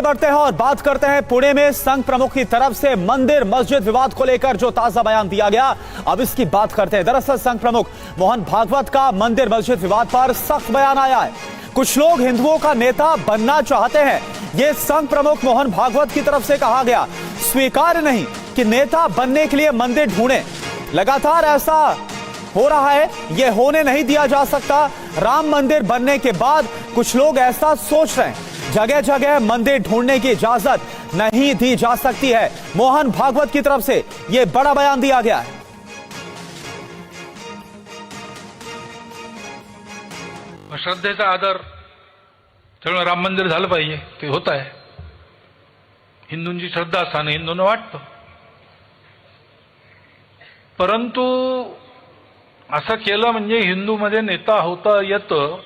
बढ़ते हैं और बात करते हैं पुणे में संघ प्रमुख की तरफ से मंदिर मस्जिद विवाद को लेकर जो ताजा बयान दिया गया, अब इसकी बात करते हैं। दरअसल संघ प्रमुख मोहन भागवत का मंदिर मस्जिद विवाद पर सख्त बयान आया है। कुछ लोग हिंदुओं का नेता बनना चाहते हैं, यह संघ प्रमुख मोहन भागवत की तरफ से कहा गया। स्वीकार्य नहीं कि नेता बनने के लिए मंदिर ढूंढे, लगातार ऐसा हो रहा है, यह होने नहीं दिया जा सकता। राम मंदिर बनने के बाद कुछ लोग ऐसा सोच रहे हैं, जगह जगह मंदिर ढूंढने की इजाजत नहीं दी जा सकती है। मोहन भागवत की तरफ से यह बड़ा बयान दिया गया है। श्रद्धेचा आदर त्यामुळे राम मंदिर झालं पाहिजे, ते होत आहे। हिंदूंची श्रद्धा असताना हिंदूंना वाटतं, परंतु असं केलं म्हणजे हिंदूमध्ये नेता होता येतं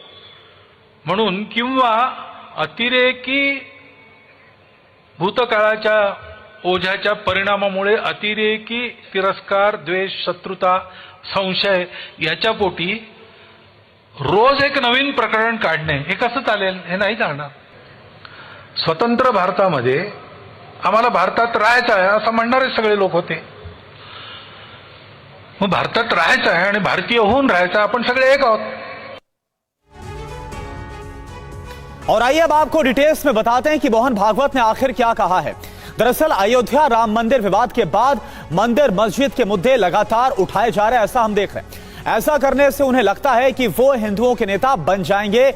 म्हणून, किंवा अतिरेकी भूतकाळाच्या ओझ्याच्या परिणामामुळे अतिरेकी तिरस्कार, द्वेष, शत्रुता, संशय याच्या पोटी रोज एक नवीन प्रकरण काढणे हे कसं चालेल? हे नाही चालणार। स्वतंत्र भारतामध्ये आम्हाला भारतात राहायचं आहे असं म्हणणारे सगळे लोक होते। मग भारतात राहायचं आहे आणि भारतीय होऊन राहायचं, आपण सगळे एक आहोत। और आइए अब आपको डिटेल्स में बताते हैं कि मोहन भागवत ने आखिर क्या कहा है। दरअसल अयोध्या राम मंदिर विवाद के बाद मंदिर मस्जिद के मुद्दे लगातार उठाए जा रहे हैं, ऐसा हम देख रहे हैं। ऐसा करने से उन्हें लगता है कि वो हिंदुओं के नेता बन जाएंगे।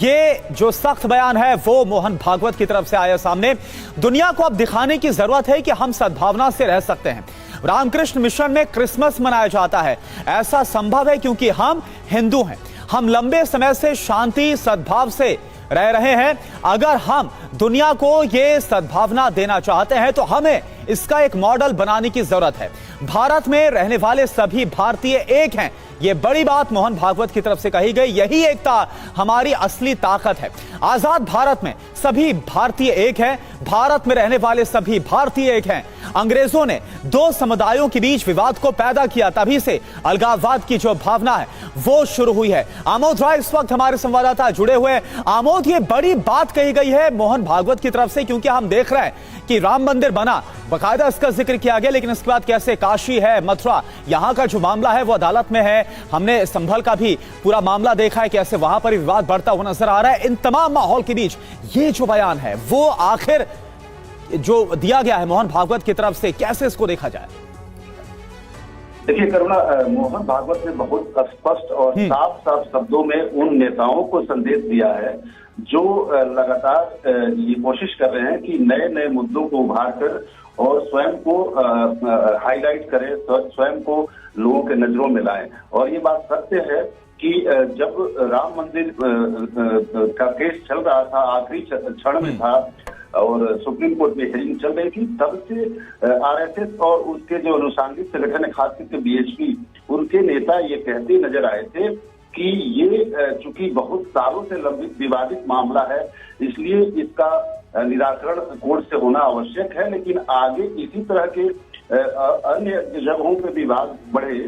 ये जो सख्त बयान है वो मोहन भागवत की तरफ से आया सामने। दुनिया को अब दिखाने की जरूरत है कि हम सद्भावना से रह सकते हैं। रामकृष्ण मिशन में क्रिसमस मनाया जाता है, ऐसा संभव है क्योंकि हम हिंदू हैं। हम लंबे समय से शांति सद्भाव से रह रहे हैं। अगर हम दुनिया को ये सद्भावना देना चाहते हैं तो हमें इसका एक मॉडल बनाने की जरूरत है। भारत में रहने वाले सभी भारतीय एक हैं, ये बड़ी बात मोहन भागवत की तरफ से कही गई। यही एकता हमारी असली ताकत है। आजाद भारत में सभी भारतीय एक हैं, भारत में रहने वाले सभी भारतीय एक हैं। अंग्रेजों ने दो समुदायों के बीच विवाद को पैदा किया, तभी से अलगाववाद की जो भावना है वो शुरू हुई है। आमोद राय इस वक्त हमारे संवाददाता जुड़े हुए हैं। आमोद, ये बड़ी बात कही गई है मोहन भागवत की तरफ से, क्योंकि हम देख रहे हैं कि राम मंदिर बना, बाकायदा इसका जिक्र किया गया, लेकिन इसके बाद कैसे काशी है, मथुरा, यहां का जो मामला है वो अदालत में है। हमने संभल का भी पूरा मामला देखा है, कैसे वहां पर विवाद बढ़ता हुआ नजर आ रहा है। इन तमाम माहौल के बीच ये जो बयान है वो आखिर जो दिया गया है मोहन भागवत की तरफ से, कैसे इसको देखा जाए? देखिए करुणा, मोहन भागवत ने बहुत स्पष्ट और साफ साफ शब्दों में उन नेताओं को संदेश दिया है जो लगातार ये कोशिश कर रहे हैं कि नए नए मुद्दों को उभार कर और स्वयं को हाईलाइट करें, स्वयं को लोगों के नजरों में लाएं। और ये बात सत्य है कि जब राम मंदिर का केस चल रहा था, आखिरी क्षण में था और सुप्रीम कोर्ट में हियरिंग चल रही थी, तब से आरएसएस और उसके जो अनुषंगिक संगठन है, खास करके बीएचपी, उनके नेता ये कहते नजर आए थे कि ये चूंकि बहुत सालों से लंबित विवादित मामला है, इसलिए इसका निराकरण कोर्ट से होना आवश्यक है। लेकिन आगे इसी तरह के अन्य जगहों पे विवाद बढ़े,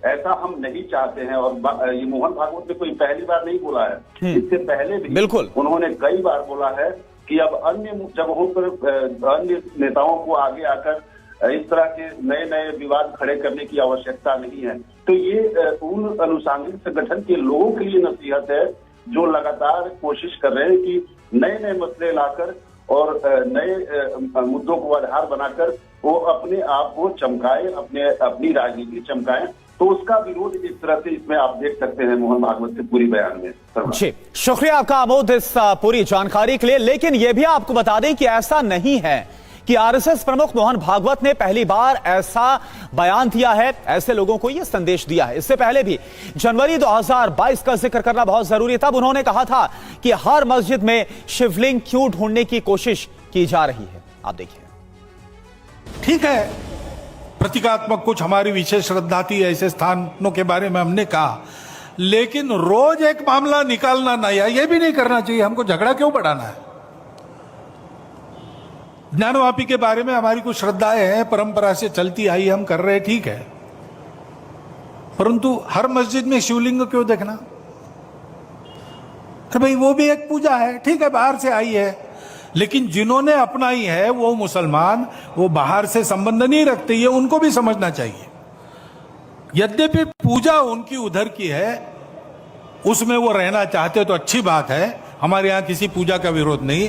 ऐसा हम नहीं चाहते हैं। और ये मोहन भागवत ने कोई पहली बार नहीं बोला है, इससे पहले भी बिल्कुल उन्होंने कई बार बोला है कि अब अन्य जगहों पर अन्य नेताओं को आगे आकर इस तरह के नए नए विवाद खड़े करने की आवश्यकता नहीं है। तो ये उन अनुषंगिक संगठन के लोगों के लिए नसीहत है जो लगातार कोशिश कर रहे हैं कि नए नए मसले लाकर और नए मुद्दों को आधार बनाकर वो अपने आप को चमकाए, अपनी राजनीति चमकाएं। तो उसका विरोध इस तरह से इसमें आप देख सकते हैं मोहन भागवत के पूरी बयान में। जी, शुक्रिया आपका आमोद इस पूरी जानकारी के लिए। लेकिन यह भी आपको बता दें कि ऐसा नहीं है कि आरएसएस प्रमुख मोहन भागवत ने पहली बार ऐसा बयान दिया है, ऐसे लोगों को यह संदेश दिया है। इससे पहले भी जनवरी 2022 का जिक्र करना बहुत जरूरी है। तब उन्होंने कहा था कि हर मस्जिद में शिवलिंग क्यों ढूंढने की कोशिश की जा रही है। आप देखिए। ठीक है, प्रतीकात्मक कुछ हमारी विशेष श्रद्धा थी, ऐसे स्थानों के बारे में हमने कहा, लेकिन रोज एक मामला निकालना नहीं है, यह भी नहीं करना चाहिए। हमको झगड़ा क्यों बढ़ाना है? ज्ञानवापी के बारे में हमारी कुछ श्रद्धाएं हैं, परंपरा से चलती आई, हम कर रहे, ठीक है, परंतु हर मस्जिद में शिवलिंग क्यों देखना? तो भाई वो भी एक पूजा है, ठीक है, बाहर से आई है, लेकिन जिन्होंने अपनाई है वो मुसलमान, वो बाहर से संबंध नहीं रखते, ये उनको भी समझना चाहिए। यद्यपि पूजा उनकी उधर की है, उसमें वो रहना चाहते तो अच्छी बात है, हमारे यहाँ किसी पूजा का विरोध नहीं।